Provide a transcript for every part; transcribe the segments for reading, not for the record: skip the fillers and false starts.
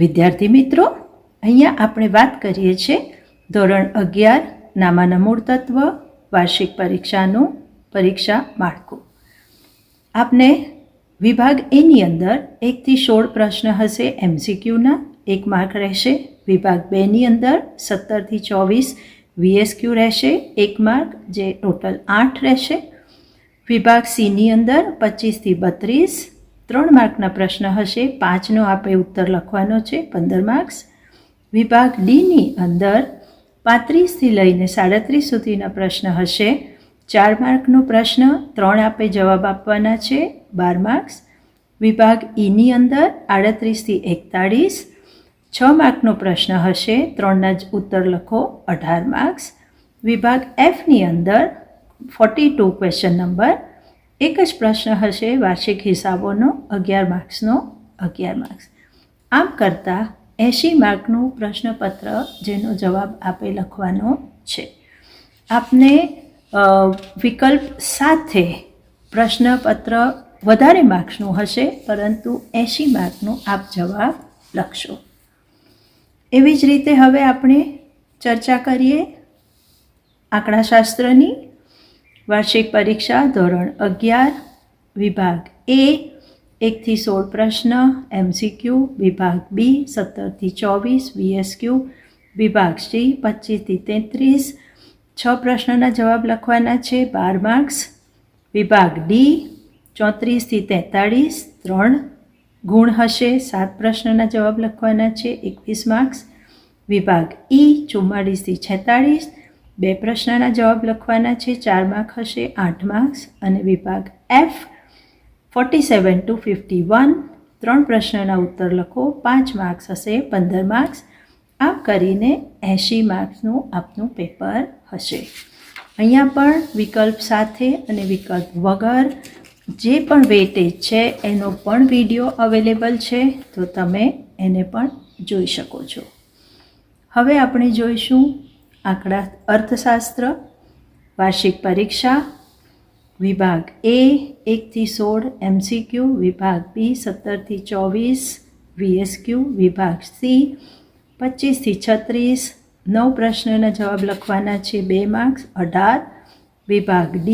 વિદ્યાર્થી મિત્રો, અહીંયા આપણે વાત કરીએ છીએ ધોરણ 11 નામાના મૂળ તત્વ વાર્ષિક પરીક્ષાનું પરીક્ષા માળખું. આપને વિભાગ એની અંદર 1 થી 16 પ્રશ્ન હશે MCQના, 1 માર્ક રહેશે. વિભાગ 2ની અંદર 17 થી 24 VSQ રહેશે, 1 માર્ક, જે ટોટલ 8 રહેશે. વિભાગ Cની અંદર 25 થી 32 3 માર્કના પ્રશ્ન હશે, 5નો આપણે ઉત્તર લખવાનો છે, 15 માર્ક્સ. વિભાગ Dની અંદર 35 થી લઈને 37 સુધીના પ્રશ્ન હશે, 4 માર્કનો પ્રશ્ન, 3 આપણે જવાબ આપવાના છે, 12 માર્ક્સ. વિભાગ Eની અંદર 38 થી 41 6 માર્કનો પ્રશ્ન હશે, 3ના જ ઉત્તર લખો, 18 માર્ક્સ. વિભાગ Fની અંદર 42 ક્વેશ્ચન નંબર, એક જ પ્રશ્ન હશે વાર્ષિક હિસાબોનો, 11 માર્ક્સનો, 11 માર્ક્સ. આમ કરતાં 80 માર્કનું પ્રશ્નપત્ર જેનો જવાબ આપે લખવાનો છે. આપને વિકલ્પ સાથે પ્રશ્નપત્ર વધારે માર્ક્સનું હશે, પરંતુ 80 માર્કનું આપ જવાબ લખશો. એવી જ રીતે હવે આપણે ચર્ચા કરીએ આંકડાશાસ્ત્રની. વાર્ષિક પરીક્ષા ધોરણ 11 વિભાગ A 1 થી 16 પ્રશ્ન MCQ, વિભાગ B 17 થી 24 VSQ, વિભાગ C 25 થી 33 6 પ્રશ્નોના જવાબ લખવાના છે, 12 માર્ક્સ. વિભાગ D 34 થી 43 3 ગુણ હશે, 7 પ્રશ્નોના જવાબ લખવાના છે, 21 માર્ક્સ. વિભાગ E 44 થી 46 2 પ્રશ્નના જવાબ લખવાના છે, 4 માર્ક હશે, 8 માર્ક્સ. અને વિભાગ F 47 to 51 3 પ્રશ્નના ઉત્તર લખો, 5 માર્ક્સ હશે, 15 માર્ક્સ. આમ કરીને 80 માર્ક્સનું આપનું પેપર હશે. અહીંયા પણ વિકલ્પ સાથે અને વિકલ્પ વગર જે પણ વેટેજ છે એનો પણ વિડીયો અવેલેબલ છે, તો તમે એને પણ જોઈ શકો છો. હવે આપણે જોઈશું આંકડા અર્થશાસ્ત્ર વાર્ષિક પરીક્ષા. વિભાગ A 1 થી 16 MCQ, વિભાગ B 17 થી 24 VSQ, વિભાગ C 25 થી 36 9 પ્રશ્નના જવાબ લખવાના છે, 2 માર્ક્સ, 18. વિભાગ D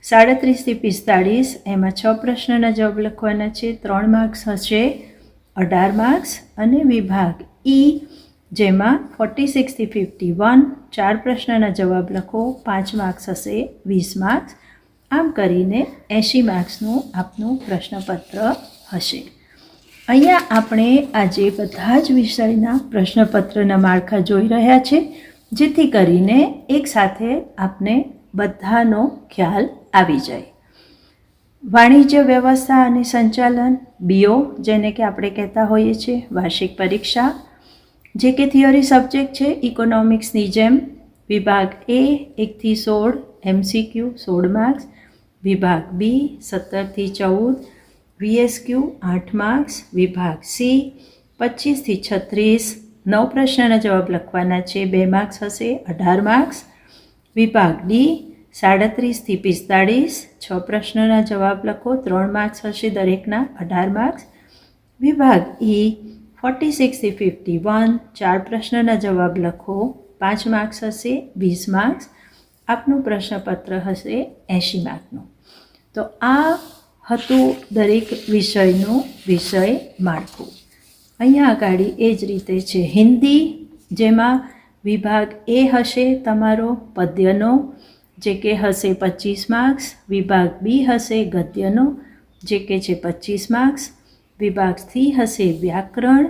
37 થી 45 એમાં 6 પ્રશ્નના જવાબ લખવાના છે, 3 માર્ક્સ હશે, 18 માર્ક્સ. અને વિભાગ E જેમાં 46 થી 51 4 પ્રશ્નના જવાબ લખો, 5 માર્ક્સ હશે, 20 માર્ક્સ. આમ કરીને 80 માર્ક્સનું આપનું પ્રશ્નપત્ર હશે. અહીંયા આપણે આજે બધા જ વિષયના પ્રશ્નપત્રના માળખા જોઈ રહ્યા છે, જેથી કરીને એકસાથે આપને બધાનો ખ્યાલ આવી જાય. વાણિજ્ય વ્યવસ્થા અને સંચાલન BO, જેને કે આપણે કહેતા હોઈએ છીએ વાર્ષિક પરીક્ષા, જે કે થિયરી સબ્જેક્ટ છે ઇકોનોમિક્સની જેમ. વિભાગ A 1 થી 16 MCQ 16 માર્ક્સ, વિભાગ B 17 થી 14 VSQ 8 માર્ક્સ, વિભાગ C 25 થી 36 9 પ્રશ્નના જવાબ લખવાના છે, 2 માર્ક્સ હશે, 18 માર્ક્સ. વિભાગ D 37 થી 45 6 પ્રશ્નોના જવાબ લખો, 3 માર્ક્સ હશે દરેકના, 18 માર્ક્સ. વિભાગ E 46 થી 51 4 પ્રશ્નના જવાબ લખો, 5 માર્ક્સ હશે, 20 માર્ક્સ. આપનું પ્રશ્નપત્ર હશે 80 માર્કનું. તો આ હતું દરેક વિષયનું વિષય માળખું. અહીંયા આગળ એ જ રીતે છે હિન્દી, જેમાં વિભાગ A હશે તમારો પદ્યનો, જે કે હશે 25 માર્ક્સ. વિભાગ B હશે ગદ્યનો, જે કે છે 25 માર્ક્સ. વિભાગ C હશે વ્યાકરણ,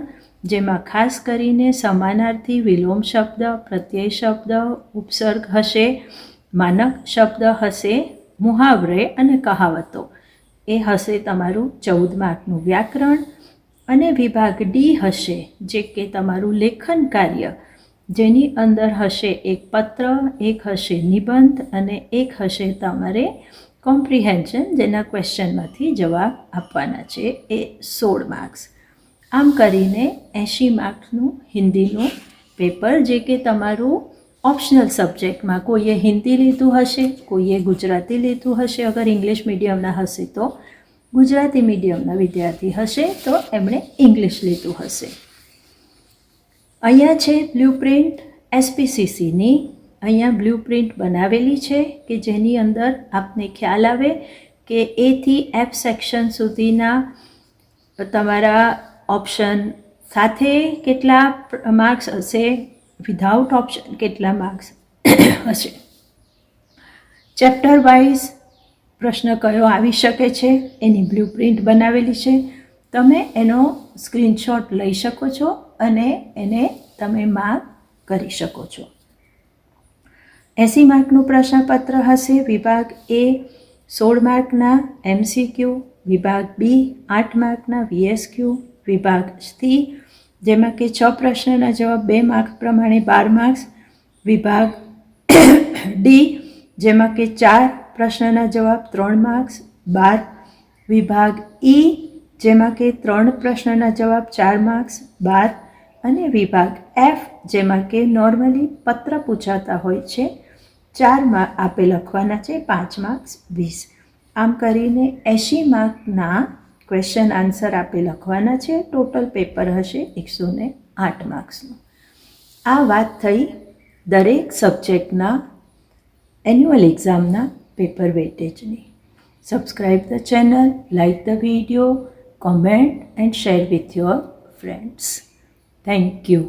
જેમાં ખાસ કરીને સમાનાર્થી, વિલોમ શબ્દ, પ્રત્યય શબ્દ, ઉપસર્ગ હશે, માનક શબ્દ હશે, મુહાવરે અને કહાવતો, એ હશે તમારું 14 માર્કનું વ્યાકરણ. અને વિભાગ D હશે જે કે તમારું લેખન કાર્ય, જેની અંદર હશે એક પત્ર, એક હશે નિબંધ અને એક હશે તમારે કોમ્પ્રિહેન્શન, જેના ક્વેશ્ચનમાંથી જવાબ આપવાના છે, એ 16 માર્ક્સ. આમ કરીને 80 માર્ક્સનું હિન્દીનું પેપર, જે કે તમારું ઓપ્શનલ સબ્જેક્ટમાં કોઈએ હિન્દી લીધું હશે, કોઈએ ગુજરાતી લીધું હશે. અગર ઇંગ્લિશ મીડિયમના હશે તો ગુજરાતી મીડિયમના વિદ્યાર્થી હશે તો એમણે ઇંગ્લિશ લીધું હશે. અહીંયા છે બ્લુપ્રિન્ટ SPCCની. અહીંયા બ્લુપ્રિન્ટ બનાવેલી છે કે જેની અંદર આપને ખ્યાલ આવે કે A થી F સેક્શન સુધીના તમારા ઓપ્શન સાથે કેટલા માર્ક્સ હશે, વિધાઉટ ઓપ્શન કેટલા માર્ક્સ હશે, ચેપ્ટર વાઇઝ પ્રશ્ન કયો આવી શકે છે એની બ્લુપ્રિન્ટ બનાવેલી છે. તમે એનો સ્ક્રીનશોટ લઈ શકો છો અને એને તમે માર્ક કરી શકો છો. 80 માર્કનું પ્રશ્નપત્ર હશે. વિભાગ A 16 માર્કના MCQ, વિભાગ B 8 માર્કના VSQ, વિભાગ C જેમાં કે 6 પ્રશ્નના જવાબ 2 માર્ક પ્રમાણે 12 માર્ક્સ, વિભાગ D જેમાં કે 4 પ્રશ્નના જવાબ 3 માર્ક્સ 12, વિભાગ E જેમાં કે 3 પ્રશ્નના જવાબ 4 માર્ક્સ 12 અને વિભાગ F જેમાં કે નોર્મલી પત્ર પૂછાતા હોય છે 4 માર્ક આપે લખવાના છે, 5 માર્ક્સ 20. આમ કરીને 80 માર્કના ક્વેશ્ચન આન્સર આપે લખવાના છે. ટોટલ પેપર હશે 108 માર્ક્સનું. આ વાત થઈ દરેક સબ્જેક્ટના એન્યુઅલ એક્ઝામના પેપર વેટેજની. Subscribe the channel, like the video, comment and share with your friends. Thank you.